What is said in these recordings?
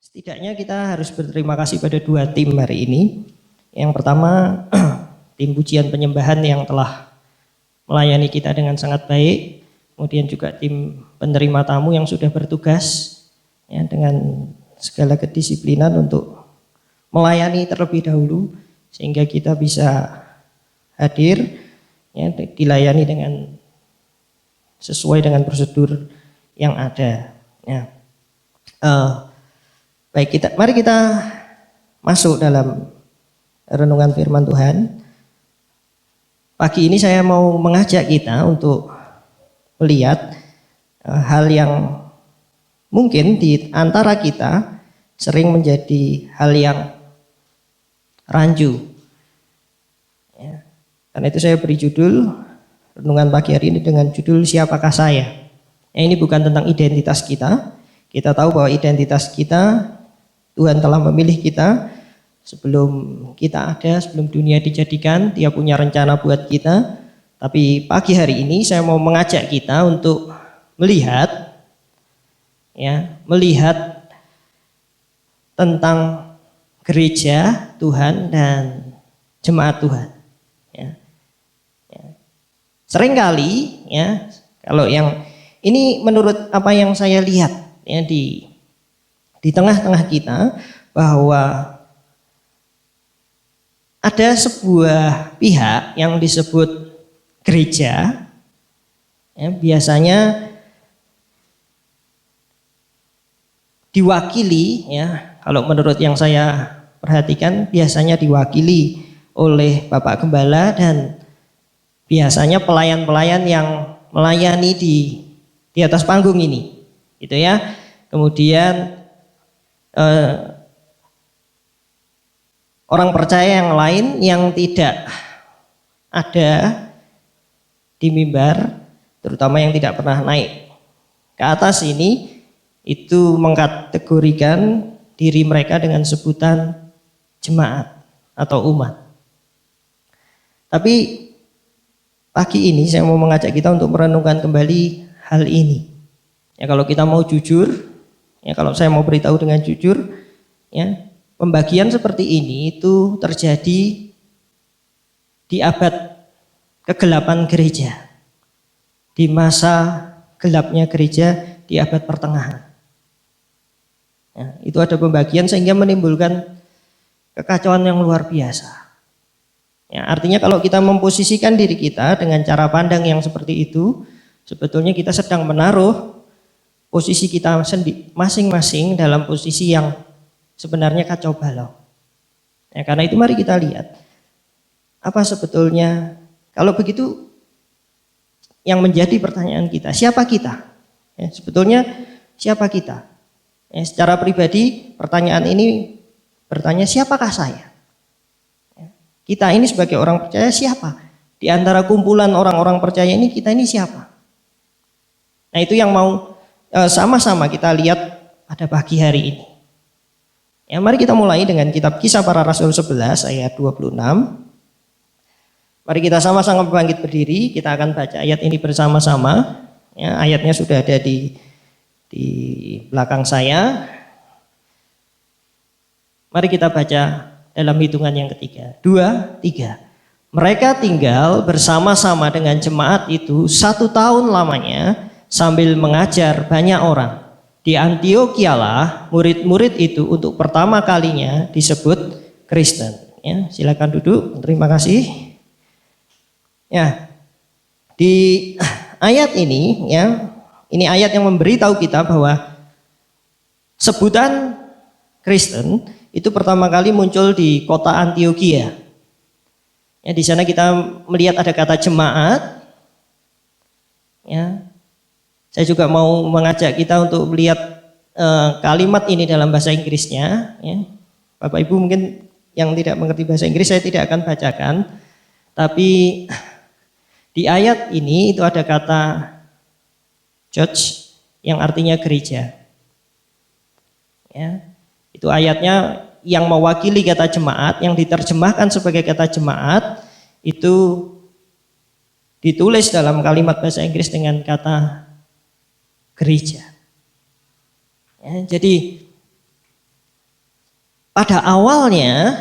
Setidaknya kita harus berterima kasih pada dua tim hari ini. Yang pertama, tim pujian penyembahan yang telah melayani kita dengan sangat baik. Kemudian juga tim penerima tamu yang sudah bertugas ya, dengan segala kedisiplinan untuk melayani terlebih dahulu sehingga kita bisa hadir ya, dilayani dengan sesuai dengan prosedur yang ada ya. Baik, mari kita masuk dalam renungan firman Tuhan. Pagi ini saya mau mengajak kita untuk melihat hal yang mungkin di antara kita sering menjadi hal yang rancu. Ya. Karena itu saya beri judul renungan pagi hari ini dengan judul Siapakah Saya? Ya, ini bukan tentang identitas kita. Kita tahu bahwa identitas kita, Tuhan telah memilih kita sebelum kita ada, sebelum dunia dijadikan, Dia punya rencana buat kita. Tapi pagi hari ini saya mau mengajak kita untuk melihat tentang gereja Tuhan dan jemaat Tuhan. Seringkali ya, kalau yang ini menurut apa yang saya lihat ya di tengah-tengah kita, bahwa ada sebuah pihak yang disebut gereja ya, biasanya diwakili ya, kalau menurut yang saya perhatikan biasanya diwakili oleh Bapak Gembala dan biasanya pelayan-pelayan yang melayani di atas panggung ini gitu ya. Kemudian orang percaya yang lain yang tidak ada di mimbar, terutama yang tidak pernah naik ke atas ini, itu mengkategorikan diri mereka dengan sebutan jemaat atau umat. Tapi pagi ini saya mau mengajak kita untuk merenungkan kembali hal ini. Ya, kalau kita mau jujur, ya kalau saya mau beritahu dengan jujur, ya pembagian seperti ini itu terjadi di abad kegelapan gereja, di masa gelapnya gereja di abad pertengahan. Ya, itu ada pembagian sehingga menimbulkan kekacauan yang luar biasa. Ya, artinya kalau kita memposisikan diri kita dengan cara pandang yang seperti itu, sebetulnya kita sedang menaruh posisi kita masing-masing dalam posisi yang sebenarnya kacau balau. Ya, karena itu mari kita lihat apa sebetulnya, kalau begitu yang menjadi pertanyaan kita, siapa kita? Ya, sebetulnya siapa kita? Ya, secara pribadi pertanyaan ini bertanya, siapakah saya? Ya, kita ini sebagai orang percaya siapa? Di antara kumpulan orang-orang percaya ini kita ini siapa? Nah, itu yang mau sama-sama kita lihat pada pagi hari ini. Ya, mari kita mulai dengan kitab Kisah Para Rasul 11 ayat 26. Mari kita sama-sama bangkit berdiri, kita akan baca ayat ini bersama-sama. Ya, ayatnya sudah ada di belakang saya. Mari kita baca dalam hitungan yang ketiga. 2, 3. Mereka tinggal bersama-sama dengan jemaat itu 1 tahun lamanya sambil mengajar banyak orang. Di Antiochialah murid-murid itu untuk pertama kalinya disebut Kristen. Ya, silakan duduk. Terima kasih. Ya, di ayat ini ya, ini ayat yang memberitahu kita bahwa sebutan Kristen itu pertama kali muncul di kota Antiochia. Ya, di sana kita melihat ada kata jemaat. Ya, saya juga mau mengajak kita untuk melihat kalimat ini dalam bahasa Inggrisnya. Ya. Bapak Ibu mungkin yang tidak mengerti bahasa Inggris saya tidak akan bacakan. Tapi di ayat ini itu ada kata church yang artinya gereja. Ya. Itu ayatnya yang mewakili kata jemaat, yang diterjemahkan sebagai kata jemaat itu ditulis dalam kalimat bahasa Inggris dengan kata gereja. Ya, jadi pada awalnya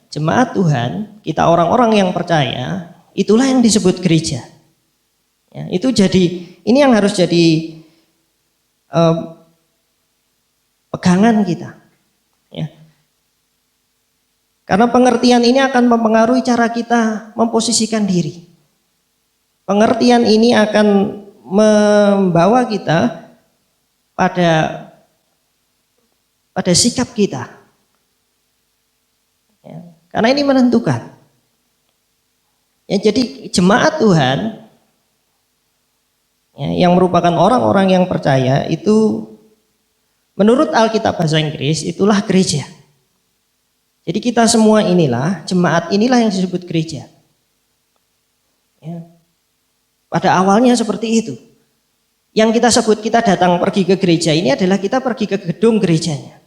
jemaat Tuhan, kita orang-orang yang percaya, itulah yang disebut gereja. Ya, itu jadi, ini yang harus jadi pegangan kita. Ya. Karena pengertian ini akan mempengaruhi cara kita memposisikan diri. Pengertian ini akan membawa kita pada sikap kita. Ya. Karena ini menentukan. Ya, jadi jemaat Tuhan ya, yang merupakan orang-orang yang percaya itu menurut Alkitab bahasa Inggris itulah gereja. Jadi kita semua inilah, jemaat inilah yang disebut gereja. Ya. Pada awalnya seperti itu. Yang kita sebut kita datang pergi ke gereja ini adalah kita pergi ke gedung gerejanya.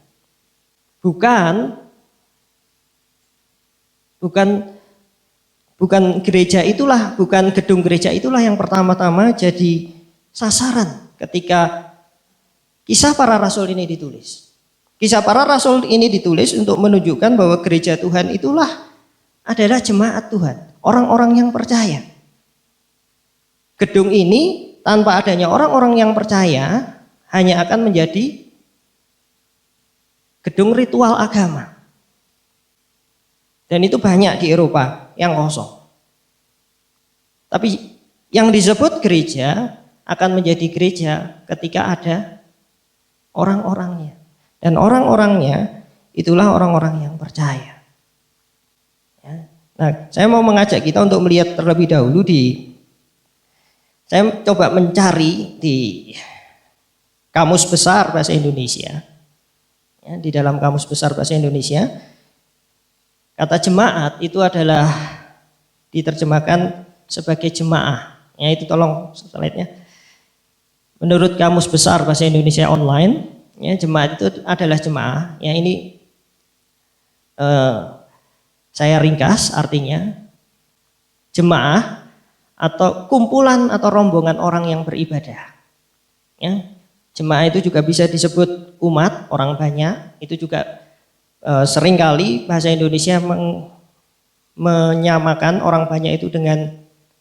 Bukan gereja itulah, bukan gedung gereja itulah yang pertama-tama jadi sasaran ketika Kisah Para Rasul ini ditulis. Kisah Para Rasul ini ditulis untuk menunjukkan bahwa gereja Tuhan itulah adalah jemaat Tuhan, orang-orang yang percaya. Gedung ini tanpa adanya orang-orang yang percaya hanya akan menjadi gedung ritual agama. Dan itu banyak di Eropa yang kosong. Tapi yang disebut gereja akan menjadi gereja ketika ada orang-orangnya. Dan orang-orangnya itulah orang-orang yang percaya. Ya. Nah, saya mau mengajak kita untuk melihat terlebih dahulu saya coba mencari di Kamus Besar Bahasa Indonesia. Ya, di dalam Kamus Besar Bahasa Indonesia, kata jemaat itu adalah diterjemahkan sebagai jemaah. Ya, itu tolong slide-nya. Menurut Kamus Besar Bahasa Indonesia online, ya, jemaat itu adalah jemaah. Ya, ini saya ringkas artinya jemaah atau kumpulan atau rombongan orang yang beribadah. Ya, jemaah itu juga bisa disebut umat, orang banyak. Itu juga seringkali bahasa Indonesia menyamakan orang banyak itu dengan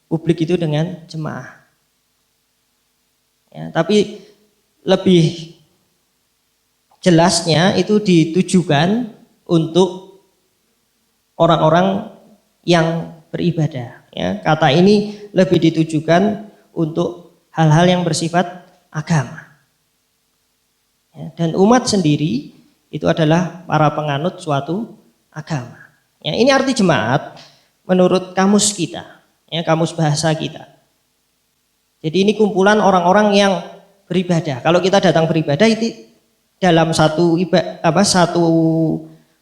publik itu dengan jemaah. Ya, tapi lebih jelasnya itu ditujukan untuk orang-orang yang beribadah. Ya, kata ini lebih ditujukan untuk hal-hal yang bersifat agama. Ya, dan umat sendiri itu adalah para penganut suatu agama. Ya, ini arti jemaat menurut kamus kita, ya, kamus bahasa kita. Jadi ini kumpulan orang-orang yang beribadah. Kalau kita datang beribadah itu dalam satu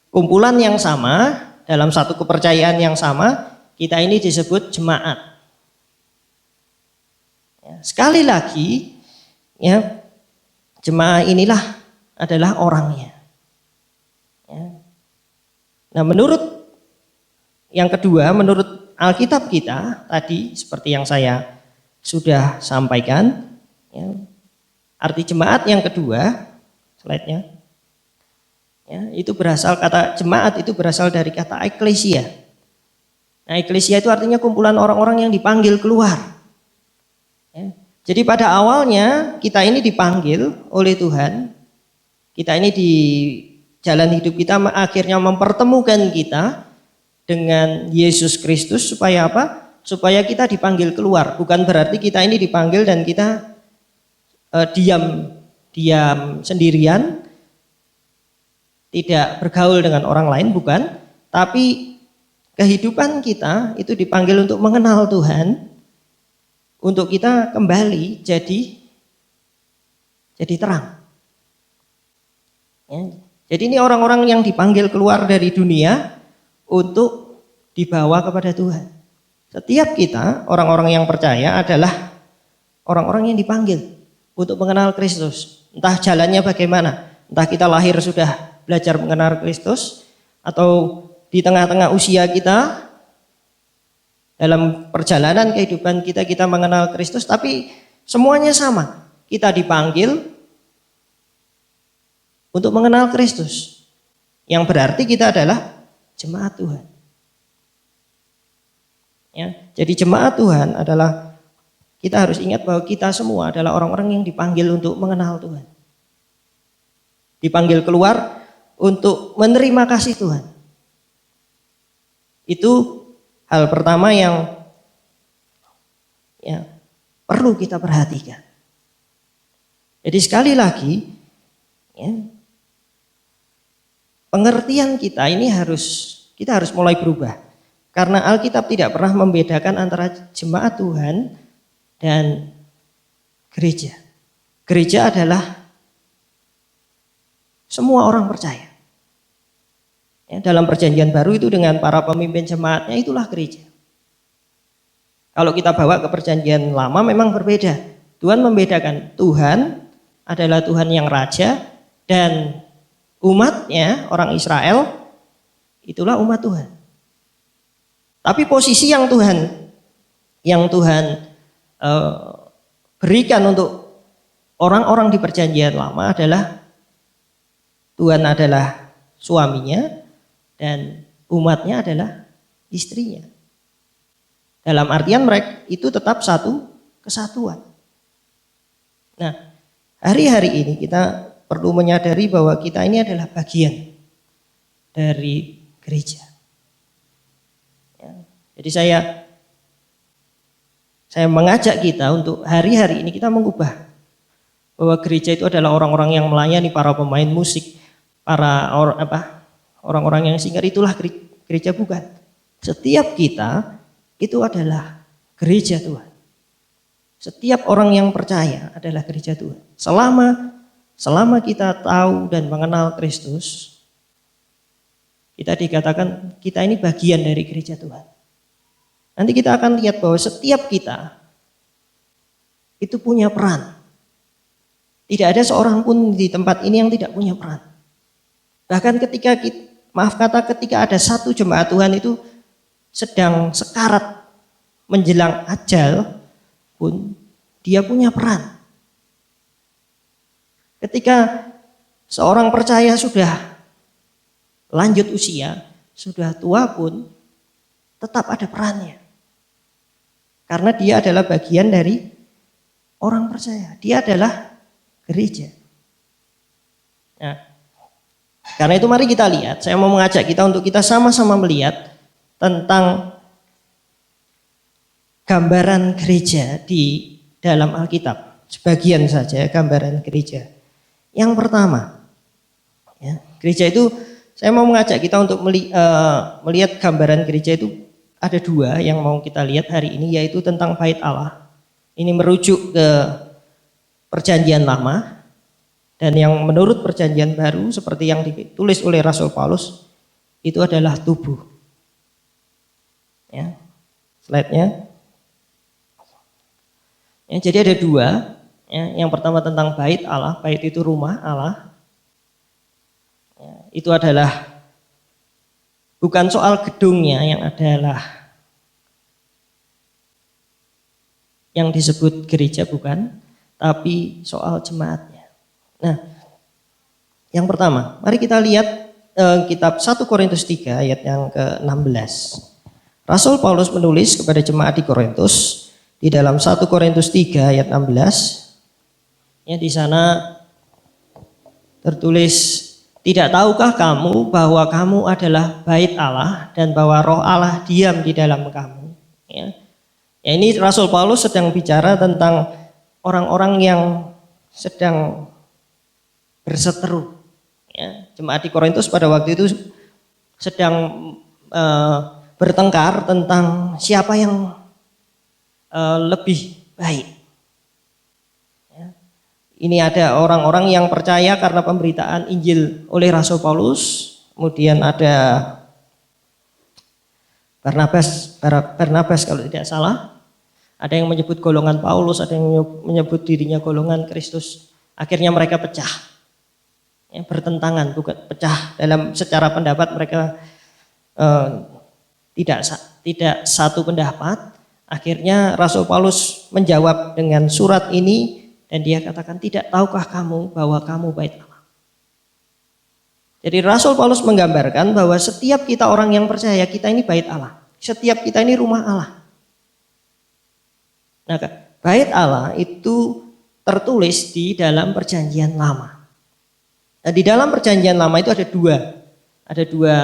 kumpulan yang sama, dalam satu kepercayaan yang sama, kita ini disebut jemaat. Ya, sekali lagi, ya, jemaah inilah adalah orangnya. Ya. Nah, menurut yang kedua, menurut Alkitab kita tadi seperti yang saya sudah sampaikan, ya, arti jemaat yang kedua, slide-nya, ya, itu kata jemaat itu berasal dari kata eklesia. Nah, eklesia itu artinya kumpulan orang-orang yang dipanggil keluar. Ya. Jadi pada awalnya kita ini dipanggil oleh Tuhan, kita ini di jalan hidup kita akhirnya mempertemukan kita dengan Yesus Kristus supaya apa? Supaya kita dipanggil keluar. Bukan berarti kita ini dipanggil dan kita diam sendirian, tidak bergaul dengan orang lain, bukan. Tapi kehidupan kita itu dipanggil untuk mengenal Tuhan, untuk kita kembali jadi terang. Ya. Jadi ini orang-orang yang dipanggil keluar dari dunia untuk dibawa kepada Tuhan. Setiap kita, orang-orang yang percaya adalah orang-orang yang dipanggil untuk mengenal Kristus. Entah jalannya bagaimana, entah kita lahir sudah belajar mengenal Kristus, atau di tengah-tengah usia kita, dalam perjalanan kehidupan kita mengenal Kristus, tapi semuanya sama. Kita dipanggil untuk mengenal Kristus. Yang berarti kita adalah jemaat Tuhan. Ya, jadi jemaat Tuhan adalah, kita harus ingat bahwa kita semua adalah orang-orang yang dipanggil untuk mengenal Tuhan. Dipanggil keluar untuk menerima kasih Tuhan. Itu hal pertama yang ya, perlu kita perhatikan. Jadi sekali lagi, ya, pengertian kita ini kita harus mulai berubah. Karena Alkitab tidak pernah membedakan antara jemaat Tuhan dan gereja. Gereja adalah semua orang percaya. Ya, dalam perjanjian baru itu dengan para pemimpin jemaatnya, itulah gereja. Kalau kita bawa ke perjanjian lama memang berbeda. Tuhan membedakan, Tuhan adalah Tuhan yang raja dan umatnya, orang Israel, itulah umat Tuhan. Tapi posisi yang Tuhan berikan untuk orang-orang di perjanjian lama adalah Tuhan adalah suaminya dan umatnya adalah istrinya. Dalam artian mereka itu tetap satu kesatuan. Nah, hari-hari ini kita perlu menyadari bahwa kita ini adalah bagian dari gereja. Ya, jadi saya mengajak kita untuk hari-hari ini kita mengubah bahwa gereja itu adalah orang-orang yang melayani, para pemain musik, para orang-orang yang singkat, itulah gereja, bukan. Setiap kita itu adalah gereja Tuhan. Setiap orang yang percaya adalah gereja Tuhan. Selama kita tahu dan mengenal Kristus, kita dikatakan kita ini bagian dari gereja Tuhan. Nanti kita akan lihat bahwa setiap kita itu punya peran. Tidak ada seorang pun di tempat ini yang tidak punya peran. Bahkan ketika ada satu jemaat Tuhan itu sedang sekarat menjelang ajal pun, dia punya peran. Ketika seorang percaya sudah lanjut usia, sudah tua pun, tetap ada perannya. Karena dia adalah bagian dari orang percaya. Dia adalah gereja. Nah, karena itu mari kita lihat, saya mau mengajak kita untuk kita sama-sama melihat tentang gambaran gereja di dalam Alkitab. Sebagian saja gambaran gereja. Yang pertama, ya, gereja itu, saya mau mengajak kita untuk melihat gambaran gereja itu ada dua yang mau kita lihat hari ini, yaitu tentang bait Allah. Ini merujuk ke perjanjian lama, dan yang menurut perjanjian baru seperti yang ditulis oleh Rasul Paulus itu adalah tubuh. Ya, slide-nya. Ya, jadi ada dua. Ya, yang pertama tentang bait Allah, bait itu rumah Allah. Ya, itu adalah bukan soal gedungnya yang adalah yang disebut gereja, bukan, tapi soal jemaatnya. Nah, yang pertama, mari kita lihat kitab 1 Korintus 3 ayat yang ke-16. Rasul Paulus menulis kepada jemaat di Korintus di dalam 1 Korintus 3 ayat 16. Ya, di sana tertulis, tidak tahukah kamu bahwa kamu adalah bait Allah dan bahwa Roh Allah diam di dalam kamu. Ya, ini Rasul Paulus sedang bicara tentang orang-orang yang sedang berseteru. Ya, jemaat di Korintus pada waktu itu sedang bertengkar tentang siapa yang lebih baik. Ya. Ini ada orang-orang yang percaya karena pemberitaan Injil oleh Rasul Paulus, kemudian ada Barnabas kalau tidak salah, ada yang menyebut golongan Paulus, ada yang menyebut dirinya golongan Kristus. Akhirnya mereka pecah, ya, bertentangan, bukan pecah dalam secara pendapat, mereka tidak satu pendapat. Akhirnya Rasul Paulus menjawab dengan surat ini dan dia katakan, tidak tahukah kamu bahwa kamu bait Allah. Jadi Rasul Paulus menggambarkan bahwa setiap kita orang yang percaya, kita ini bait Allah. Setiap kita ini rumah Allah. Nah, bait Allah itu tertulis di dalam perjanjian lama. Nah, di dalam perjanjian lama itu ada dua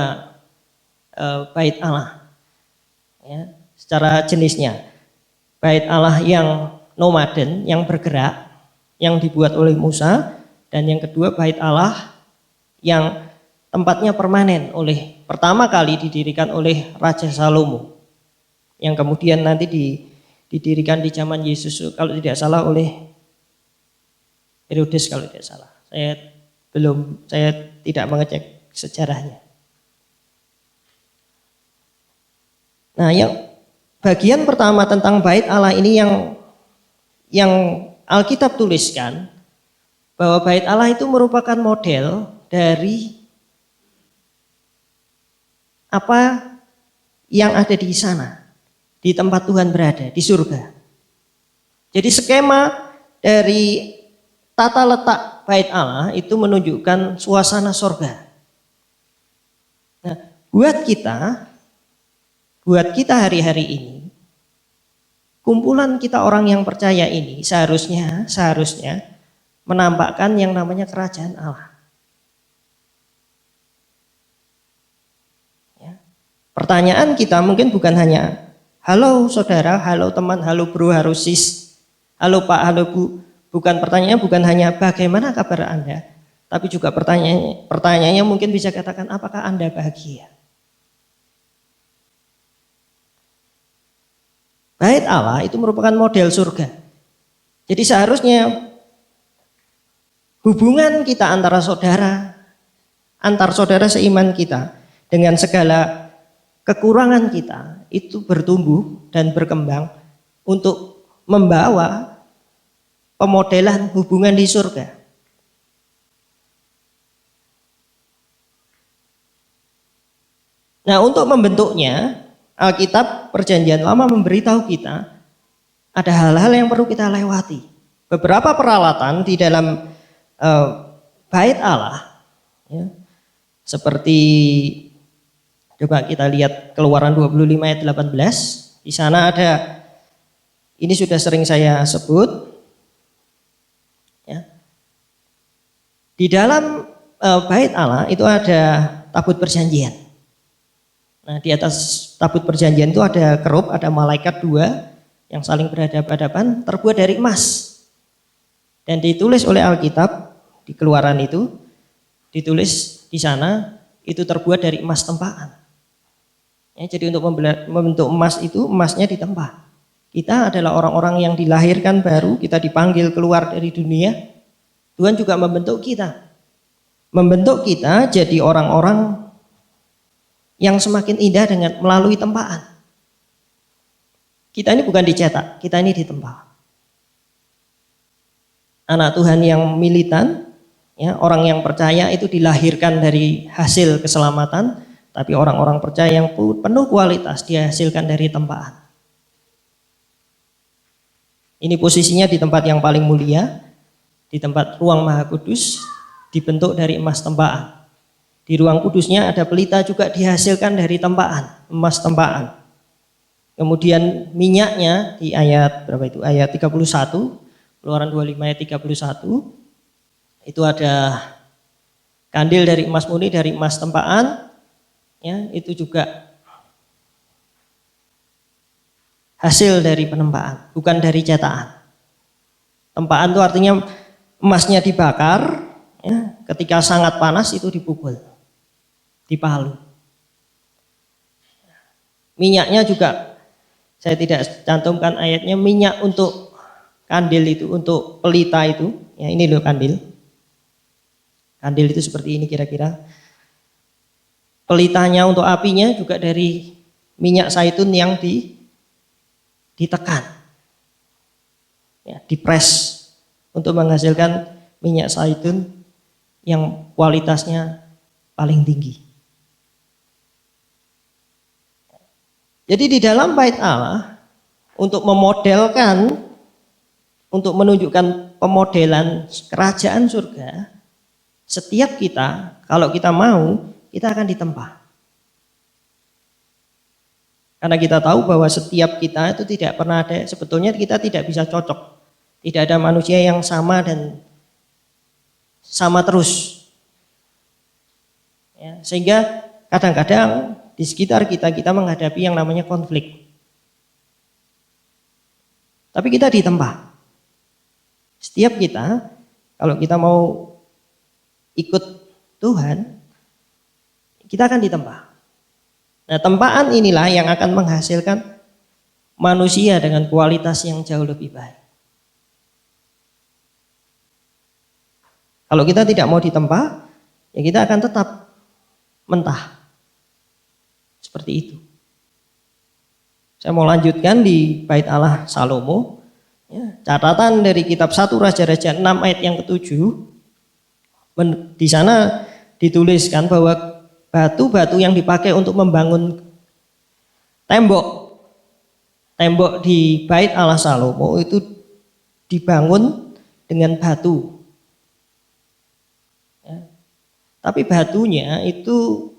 bait Allah. Ya, secara jenisnya. Bait Allah yang nomaden, yang bergerak, yang dibuat oleh Musa. Dan yang kedua bait Allah yang tempatnya permanen pertama kali didirikan oleh Raja Salomo, yang kemudian nanti didirikan di zaman Yesus kalau tidak salah oleh Herodes kalau tidak salah. Saya tidak mengecek sejarahnya. Nah, yang bagian pertama tentang bait Allah ini yang Alkitab tuliskan bahwa bait Allah itu merupakan model dari apa yang ada di sana, di tempat Tuhan berada, di surga. Jadi skema dari tata letak bait Allah itu menunjukkan suasana surga. Nah, buat kita hari-hari ini, kumpulan kita orang yang percaya ini seharusnya menampakkan yang namanya kerajaan Allah. Pertanyaan kita mungkin bukan hanya halo saudara, halo teman, halo bro, halo sis, halo pak, halo bu. Pertanyaannya bukan hanya bagaimana kabar Anda, tapi juga pertanyaannya mungkin bisa katakan apakah Anda bahagia. Bait Allah itu merupakan model surga. Jadi seharusnya hubungan kita antar saudara seiman kita dengan segala kekurangan kita itu bertumbuh dan berkembang untuk membawa pemodelan hubungan di surga. Nah, untuk membentuknya, Alkitab Perjanjian Lama memberitahu kita ada hal-hal yang perlu kita lewati. Beberapa peralatan di dalam bait Allah, ya, seperti coba kita lihat Keluaran 25 ayat 18. Di sana ada, ini sudah sering saya sebut, ya. Di dalam bait Allah itu ada tabut perjanjian. Nah, di atas tabut perjanjian itu ada kerub, ada malaikat dua yang saling berhadapan-hadapan, terbuat dari emas. Dan ditulis oleh Alkitab di Keluaran itu, ditulis di sana itu terbuat dari emas tempaan. Ya, jadi untuk membentuk emas itu, emasnya ditempa. Kita adalah orang-orang yang dilahirkan baru, kita dipanggil keluar dari dunia. Tuhan juga membentuk kita. Membentuk kita jadi orang-orang yang semakin indah dengan melalui tempaan. Kita ini bukan dicetak, kita ini ditempa. Anak Tuhan yang militan, ya, orang yang percaya itu dilahirkan dari hasil keselamatan. Tapi orang-orang percaya yang penuh kualitas dihasilkan dari tempaan. Ini posisinya di tempat yang paling mulia, di tempat ruang Maha Kudus, dibentuk dari emas tempaan. Di ruang kudusnya ada pelita juga dihasilkan dari tempaan, emas tempaan. Kemudian minyaknya di ayat berapa itu? Ayat 31, Keluaran 25 ayat 31. Itu ada kandil dari emas murni, dari emas tempaan. Ya, itu juga hasil dari penempaan, bukan dari cetakan. Tempaan itu artinya emasnya dibakar, ya, ketika sangat panas itu dipukul, dipalu. Minyaknya juga, saya tidak cantumkan ayatnya, minyak untuk kandil itu, untuk pelita itu, ya ini loh kandil. Kandil itu seperti ini kira-kira. Pelitanya untuk apinya juga dari minyak zaitun yang ditekan, ya, dipres untuk menghasilkan minyak zaitun yang kualitasnya paling tinggi. Jadi di dalam bait Allah untuk memodelkan, untuk menunjukkan pemodelan kerajaan surga, setiap kita, kalau kita mau, kita akan ditempa. Karena kita tahu bahwa setiap kita itu tidak pernah ada, sebetulnya kita tidak bisa cocok. Tidak ada manusia yang sama dan sama terus. Ya, sehingga kadang-kadang di sekitar kita menghadapi yang namanya konflik. Tapi kita ditempa. Setiap kita, kalau kita mau ikut Tuhan, kita akan ditempa. Nah, tempaan inilah yang akan menghasilkan manusia dengan kualitas yang jauh lebih baik. Kalau kita tidak mau ditempa, ya kita akan tetap mentah. Seperti itu. Saya mau lanjutkan di bait Allah Salomo. Ya, catatan dari kitab 1 Raja-Raja 6 ayat yang ke-7. Di sana dituliskan bahwa batu-batu yang dipakai untuk membangun tembok di bait Allah Salomo itu dibangun dengan batu. Ya. Tapi batunya itu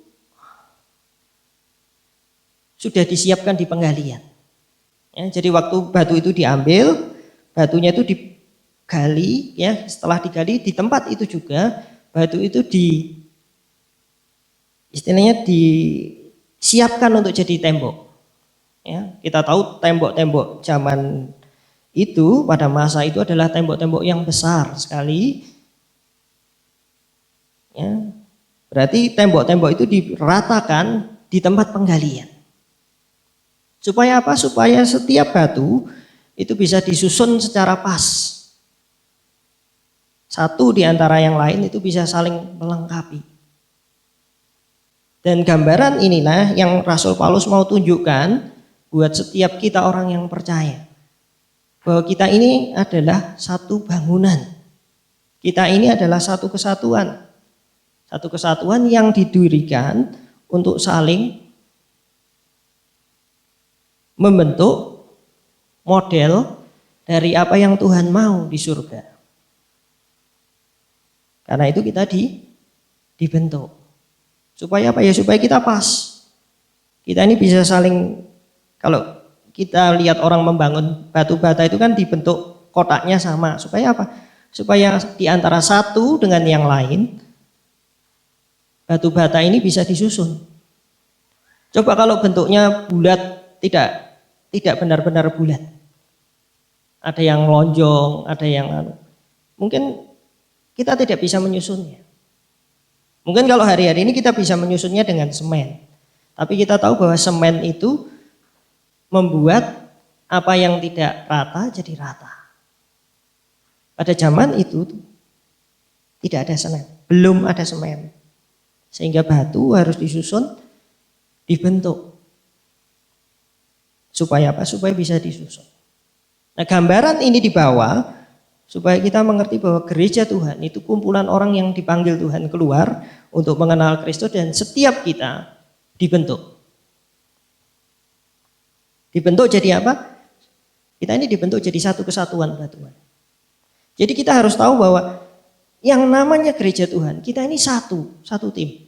sudah disiapkan di penggalian. Ya, jadi waktu batu itu diambil, batunya itu digali, ya setelah digali di tempat itu juga batu itu istilahnya disiapkan untuk jadi tembok. Ya, kita tahu tembok-tembok zaman itu pada masa itu adalah tembok-tembok yang besar sekali. Ya, berarti tembok-tembok itu diratakan di tempat penggalian. Supaya apa? Supaya setiap batu itu bisa disusun secara pas. Satu di antara yang lain itu bisa saling melengkapi. Dan gambaran inilah yang Rasul Paulus mau tunjukkan buat setiap kita orang yang percaya. Bahwa kita ini adalah satu bangunan. Kita ini adalah satu kesatuan. Satu kesatuan yang didirikan untuk saling membentuk model dari apa yang Tuhan mau di surga. Karena itu kita dibentuk. Supaya apa ya? Supaya kita pas. Kita ini bisa saling, kalau kita lihat orang membangun batu bata itu kan dibentuk kotaknya sama. Supaya apa? Supaya di antara satu dengan yang lain batu bata ini bisa disusun. Coba kalau bentuknya bulat, tidak benar-benar bulat. Ada yang lonjong, ada yang mungkin kita tidak bisa menyusunnya. Mungkin kalau hari-hari ini kita bisa menyusunnya dengan semen. Tapi kita tahu bahwa semen itu membuat apa yang tidak rata jadi rata. Pada zaman itu tidak ada semen, belum ada semen. Sehingga batu harus disusun, dibentuk. Supaya apa? Supaya bisa disusun. Nah, gambaran ini dibawa supaya kita mengerti bahwa gereja Tuhan itu kumpulan orang yang dipanggil Tuhan keluar untuk mengenal Kristus, dan setiap kita dibentuk. Dibentuk jadi apa? Kita ini dibentuk jadi satu kesatuan Tuhan. Jadi kita harus tahu bahwa yang namanya gereja Tuhan, kita ini satu tim.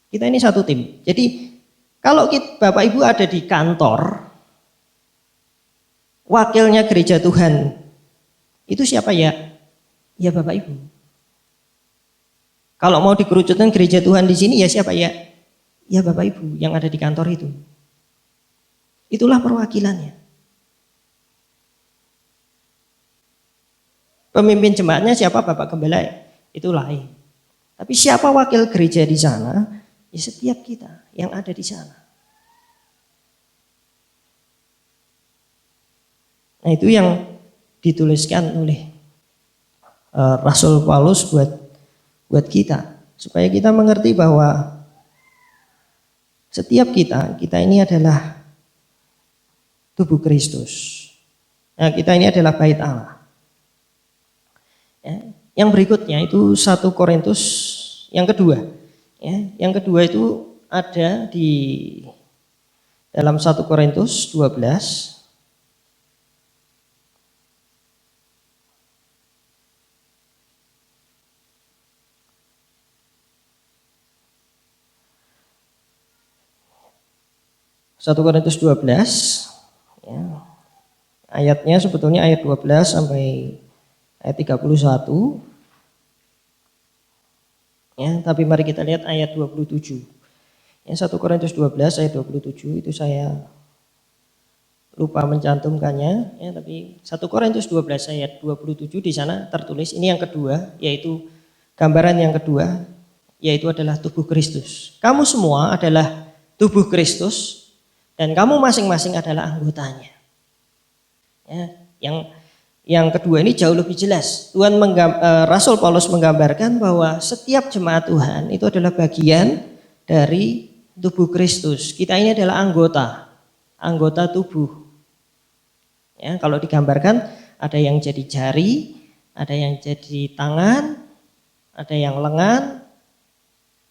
Kita ini satu tim. Jadi kalau Bapak Ibu ada di kantor, wakilnya gereja Tuhan itu siapa ya? Ya Bapak Ibu. Kalau mau dikerucutkan gereja Tuhan di sini ya siapa ya? Ya Bapak Ibu yang ada di kantor itu. Itulah perwakilannya. Pemimpin jemaatnya siapa? Bapak Gembala, itu lain. Tapi siapa wakil gereja di sana? Ya setiap kita yang ada di sana. Nah, itu yang dituliskan oleh Rasul Paulus buat kita, supaya kita mengerti bahwa setiap kita ini adalah tubuh Kristus. Nah, kita ini adalah bait Allah. Ya, yang berikutnya itu 1 Korintus yang kedua. Ya, yang kedua itu ada di dalam 1 Korintus 12. 1 Korintus 12 ya. Ayatnya sebetulnya ayat 12 sampai ayat 31 ya, tapi mari kita lihat ayat 27. Ya, 1 Korintus 12 ayat 27 itu saya lupa mencantumkannya ya, tapi 1 Korintus 12 ayat 27 di sana tertulis ini yang kedua, yaitu gambaran yang kedua, yaitu adalah tubuh Kristus. Kamu semua adalah tubuh Kristus dan kamu masing-masing adalah anggotanya. Ya, yang kedua ini jauh lebih jelas. Rasul Paulus menggambarkan bahwa setiap jemaat Tuhan itu adalah bagian dari tubuh Kristus. Kita ini adalah anggota tubuh. Ya, kalau digambarkan ada yang jadi jari, ada yang jadi tangan, ada yang lengan,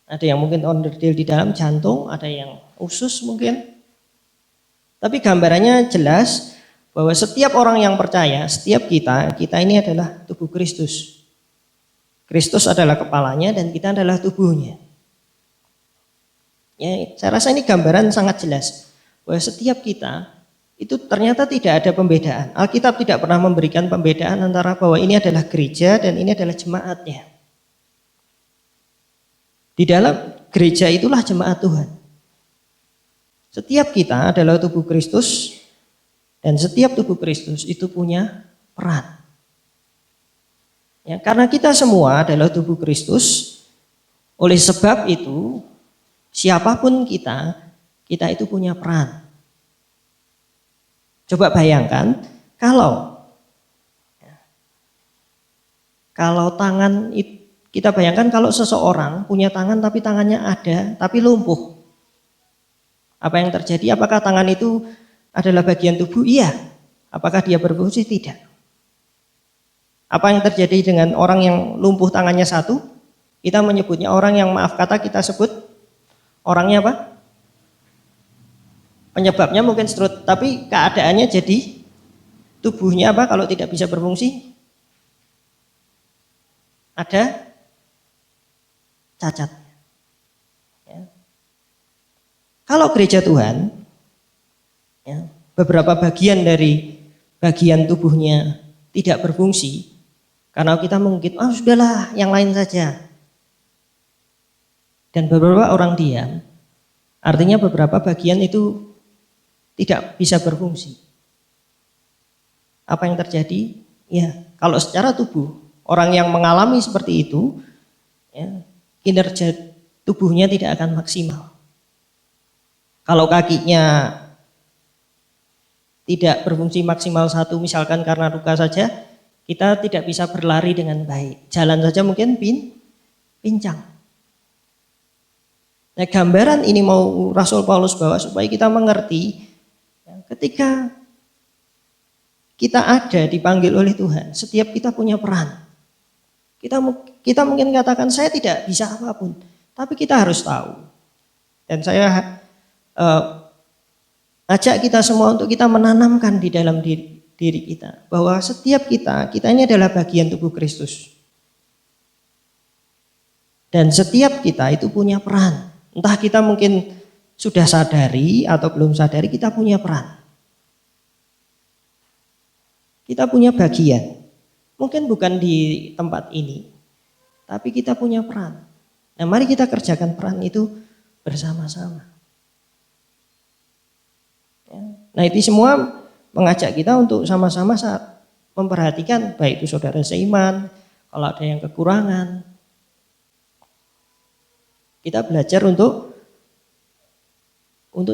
ada yang mungkin onderdil di dalam jantung, ada yang usus mungkin. Tapi gambarannya jelas bahwa setiap orang yang percaya, setiap kita ini adalah tubuh Kristus. Kristus adalah kepalanya dan kita adalah tubuhnya. Ya, saya rasa ini gambaran sangat jelas bahwa setiap kita itu ternyata tidak ada pembedaan. Alkitab tidak pernah memberikan pembedaan antara bahwa ini adalah gereja dan ini adalah jemaatnya. Di dalam gereja itulah jemaat Tuhan. Setiap kita adalah tubuh Kristus dan setiap tubuh Kristus itu punya peran. Ya, karena kita semua adalah tubuh Kristus, oleh sebab itu siapapun kita itu punya peran. Coba bayangkan kalau tangan, kita bayangkan kalau seseorang punya tangan tapi tangannya ada tapi lumpuh. Apa yang terjadi? Apakah tangan itu adalah bagian tubuh? Iya. Apakah dia berfungsi? Tidak. Apa yang terjadi dengan orang yang lumpuh tangannya satu? Kita menyebutnya orang yang maaf kata kita sebut orangnya apa? Penyebabnya mungkin stroke, tapi keadaannya jadi tubuhnya apa kalau tidak bisa berfungsi? Ada cacat. Ya. Kalau gereja Tuhan, ya, beberapa bagian dari bagian tubuhnya tidak berfungsi, karena kita mungkin, sudahlah yang lain saja. Dan beberapa orang diam, artinya beberapa bagian itu tidak bisa berfungsi. Apa yang terjadi? Ya, kalau secara tubuh, orang yang mengalami seperti itu, ya, kinerja tubuhnya tidak akan maksimal. Kalau kakinya tidak berfungsi maksimal satu, misalkan karena luka saja, kita tidak bisa berlari dengan baik. Jalan saja mungkin pincang. Nah, gambaran ini mau Rasul Paulus bawa supaya kita mengerti ketika kita ada dipanggil oleh Tuhan, setiap kita punya peran. Kita mungkin katakan saya tidak bisa apapun, tapi kita harus tahu. Dan saya ajak kita semua untuk kita menanamkan di dalam diri kita bahwa setiap kita ini adalah bagian tubuh Kristus. Dan setiap kita itu punya peran. Entah kita mungkin sudah sadari atau belum sadari, kita punya peran. Kita punya bagian. Mungkin bukan di tempat ini, tapi kita punya peran. Nah, mari kita kerjakan peran itu bersama-sama. Ya. Nah, itu semua mengajak kita untuk sama-sama saat memperhatikan, baik itu saudara seiman, kalau ada yang kekurangan, kita belajar untuk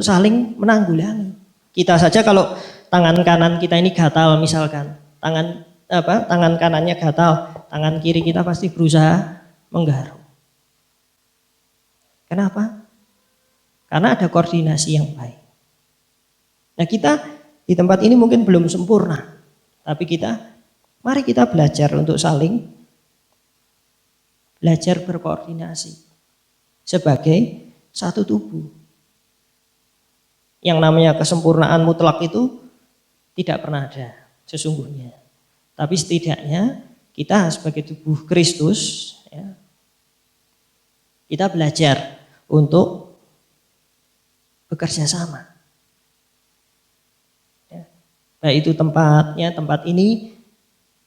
saling menanggulangi. Kita saja kalau tangan kanan kita ini gatal misalkan, tangan kanannya gatal, tangan kiri kita pasti berusaha menggaruk. Kenapa? Karena ada koordinasi yang baik. Nah, kita di tempat ini mungkin belum sempurna, tapi mari kita belajar untuk saling belajar berkoordinasi sebagai satu tubuh. Yang namanya kesempurnaan mutlak itu tidak pernah ada sesungguhnya. Tapi setidaknya kita sebagai tubuh Kristus, ya, kita belajar untuk bekerja sama. Baik itu tempatnya, tempat ini,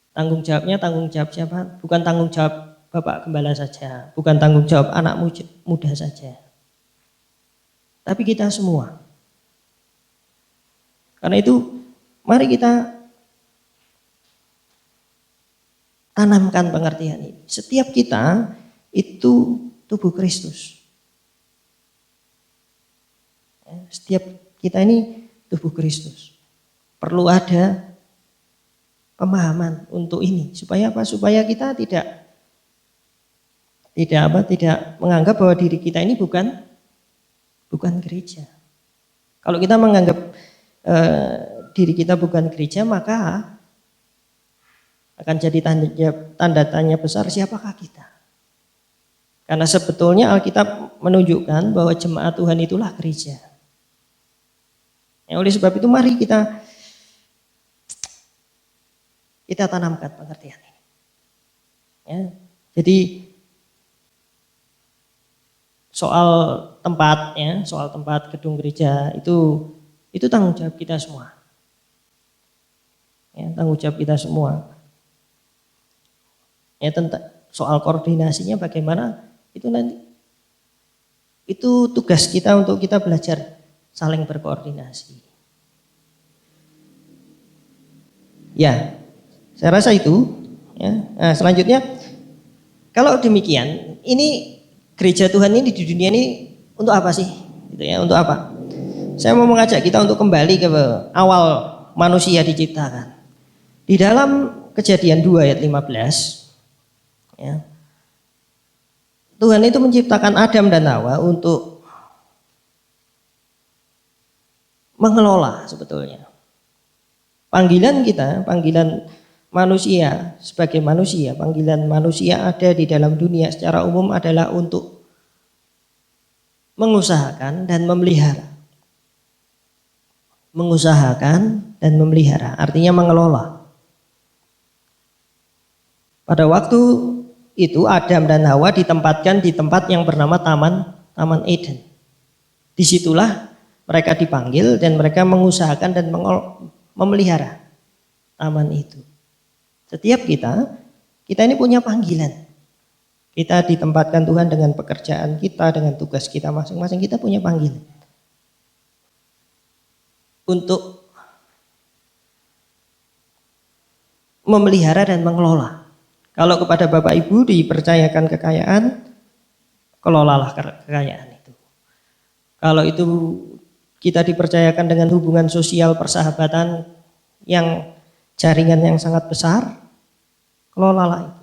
tanggung jawabnya tanggung jawab siapa? Bukan tanggung jawab Bapak Gembala saja, bukan tanggung jawab anak muda saja, tapi kita semua. Karena itu mari kita tanamkan pengertian ini. Setiap kita itu tubuh Kristus. Setiap kita ini tubuh Kristus. Perlu ada pemahaman untuk ini. Supaya apa? Supaya kita tidak menganggap bahwa diri kita ini bukan gereja. Kalau kita menganggap diri kita bukan gereja, maka akan jadi tanda tanya besar, siapakah kita? Karena sebetulnya Alkitab menunjukkan bahwa jemaat Tuhan itulah gereja. Oleh sebab itu mari kita tanamkan pengertian ini. Ya, jadi soal tempat gedung gereja itu tanggung jawab kita semua. Ya, tanggung jawab kita semua. Ya, tentang soal koordinasinya bagaimana itu nanti itu tugas kita untuk kita belajar saling berkoordinasi. Ya, saya rasa itu. Ya. Nah, selanjutnya, kalau demikian, ini gereja Tuhan ini di dunia ini untuk apa sih? Gitu ya, untuk apa? Saya mau mengajak kita untuk kembali ke awal manusia diciptakan. Di dalam Kejadian 2 ayat 15. Ya. Tuhan itu menciptakan Adam dan Hawa untuk mengelola sebetulnya. Panggilan kita, panggilan manusia sebagai manusia, panggilan manusia ada di dalam dunia secara umum adalah untuk mengusahakan dan memelihara. Mengusahakan dan memelihara, artinya mengelola. Pada waktu itu Adam dan Hawa ditempatkan di tempat yang bernama Taman Eden. Disitulah mereka dipanggil dan mereka mengusahakan dan memelihara taman itu. Setiap kita ini punya panggilan. Kita ditempatkan Tuhan dengan pekerjaan kita, dengan tugas kita masing-masing, kita punya panggilan. Untuk memelihara dan mengelola. Kalau kepada Bapak Ibu dipercayakan kekayaan, kelolalah kekayaan itu. Kalau itu kita dipercayakan dengan hubungan sosial persahabatan yang jaringan yang sangat besar, kelolalah itu.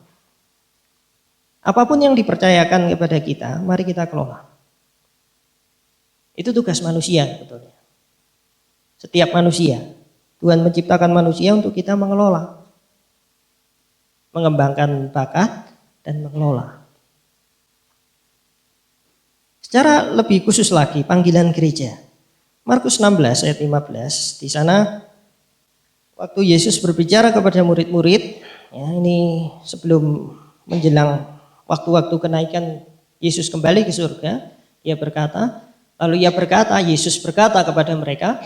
Apapun yang dipercayakan kepada kita, mari kita kelola. Itu tugas manusia sebetulnya. Setiap manusia, Tuhan menciptakan manusia untuk kita mengelola. Mengembangkan bakat dan mengelola. Secara lebih khusus lagi panggilan gereja. Markus 16 ayat 15, di sana waktu Yesus berbicara kepada murid-murid, ya ini sebelum menjelang waktu-waktu kenaikan Yesus kembali ke surga, Yesus berkata kepada mereka,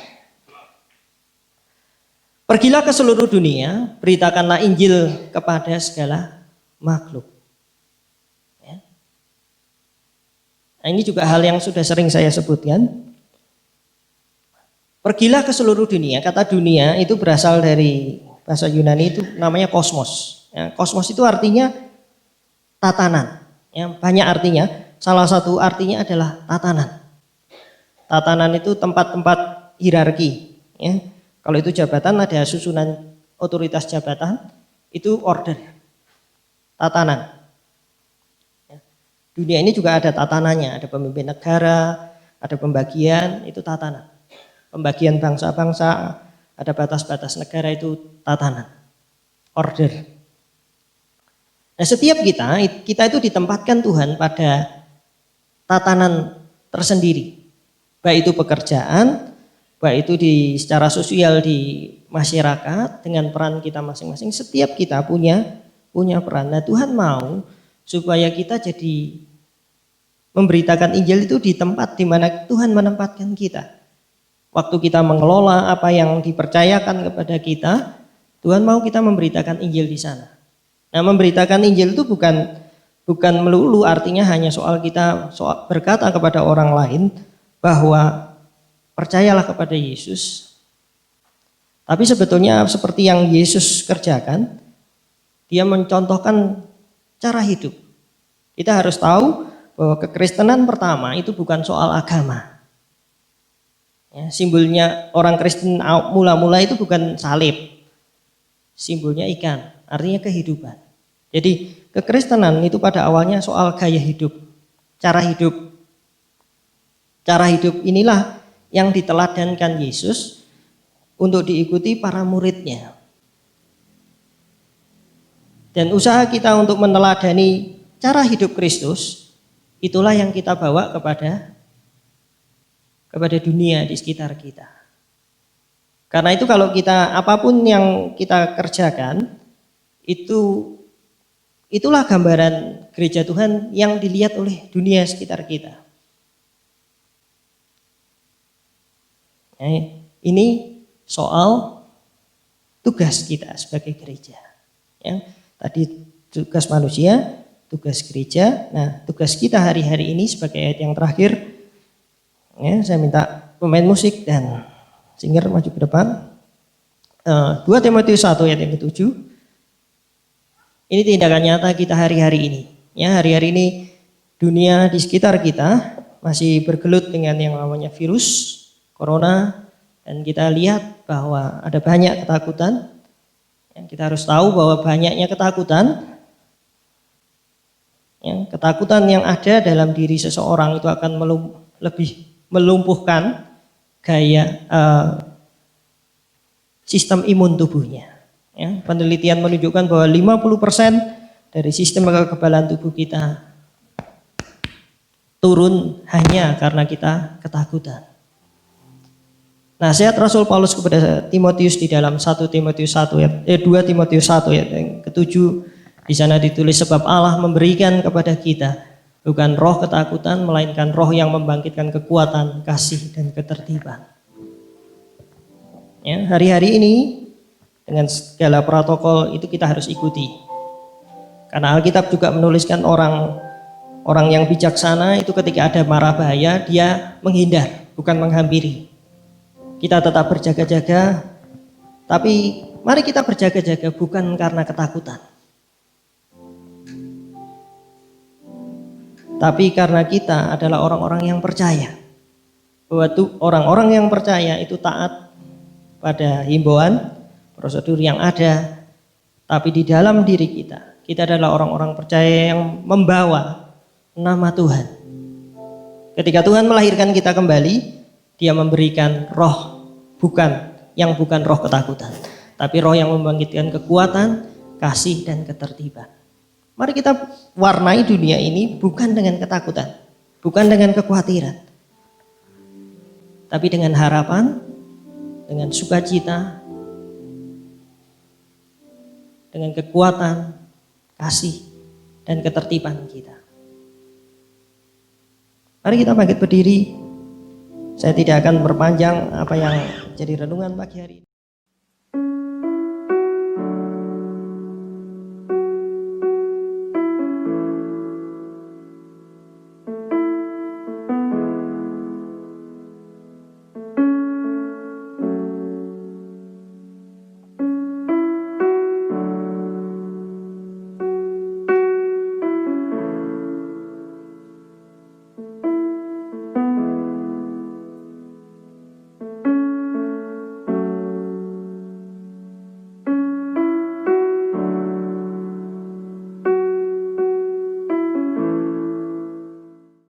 pergilah ke seluruh dunia, beritakanlah Injil kepada segala makhluk. Ya. Nah, ini juga hal yang sudah sering saya sebutkan. Pergilah ke seluruh dunia. Kata dunia itu berasal dari bahasa Yunani itu namanya kosmos. Ya, kosmos itu artinya tatanan. Ya, banyak artinya. Salah satu artinya adalah tatanan. Tatanan itu tempat-tempat hierarki. Ya. Kalau itu jabatan ada susunan otoritas jabatan, itu order, tatanan. Dunia ini juga ada tatanannya, ada pemimpin negara, ada pembagian, itu tatanan. Pembagian bangsa-bangsa, ada batas-batas negara, itu tatanan, order. Nah, setiap kita itu ditempatkan Tuhan pada tatanan tersendiri, baik itu pekerjaan, baik itu secara sosial di masyarakat dengan peran kita masing-masing. Setiap kita punya peran. Nah, Tuhan mau supaya kita jadi memberitakan Injil itu di tempat di mana Tuhan menempatkan kita. waktu kita mengelola apa yang dipercayakan kepada kita, Tuhan mau kita memberitakan Injil di sana. Nah, memberitakan Injil itu bukan melulu artinya hanya soal kita berkata kepada orang lain bahwa percayalah kepada Yesus. Tapi sebetulnya seperti yang Yesus kerjakan, dia mencontohkan cara hidup. Kita harus tahu bahwa kekristenan pertama itu bukan soal agama. Ya, simbolnya orang Kristen mula-mula itu bukan salib. Simbolnya ikan, artinya kehidupan. Jadi kekristenan itu pada awalnya soal gaya hidup, cara hidup. Cara hidup inilah yang diteladankan Yesus untuk diikuti para muridnya. Dan usaha kita untuk meneladani cara hidup Kristus, itulah yang kita bawa kepada dunia di sekitar kita. Karena itu kalau kita apapun yang kita kerjakan, itulah gambaran gereja Tuhan yang dilihat oleh dunia sekitar kita. Nah, ini soal tugas kita sebagai gereja. Ya, tadi tugas manusia, tugas gereja. Nah, tugas kita hari-hari ini sebagai ayat yang terakhir, ya, saya minta pemain musik dan singer maju ke depan. 2 Timotius 1 ayat yang ke-7. Ini tindakan nyata kita hari-hari ini. Ya, hari-hari ini dunia di sekitar kita masih bergelut dengan yang namanya virus corona, dan kita lihat bahwa ada banyak ketakutan. Yang kita harus tahu bahwa banyaknya ketakutan yang ada dalam diri seseorang itu akan lebih melumpuhkan gaya sistem imun tubuhnya. Ya, penelitian menunjukkan bahwa 50% dari sistem kekebalan tubuh kita turun hanya karena kita ketakutan. Nasihat Rasul Paulus kepada Timotius di dalam 2 Timotius 1 ayat yang ke-7, di sana ditulis, sebab Allah memberikan kepada kita bukan roh ketakutan, melainkan roh yang membangkitkan kekuatan, kasih, dan ketertiban. Ya, hari-hari ini dengan segala protokol itu kita harus ikuti. Karena Alkitab juga menuliskan orang yang bijaksana itu ketika ada mara bahaya dia menghindar, bukan menghampiri. Kita tetap berjaga-jaga, tapi mari kita berjaga-jaga bukan karena ketakutan, tapi karena kita adalah orang-orang yang percaya. Bahwa orang-orang yang percaya itu taat pada himbauan, prosedur yang ada, tapi di dalam diri kita adalah orang-orang percaya yang membawa nama Tuhan. Ketika Tuhan melahirkan kita kembali, Dia memberikan roh bukan roh ketakutan, tapi roh yang membangkitkan kekuatan, kasih, dan ketertiban. Mari kita warnai dunia ini bukan dengan ketakutan, bukan dengan kekhawatiran, tapi dengan harapan, dengan sukacita, dengan kekuatan, kasih, dan ketertiban kita. Mari kita bangkit berdiri. Saya tidak akan berpanjang apa yang jadi renungan pagi hari ini.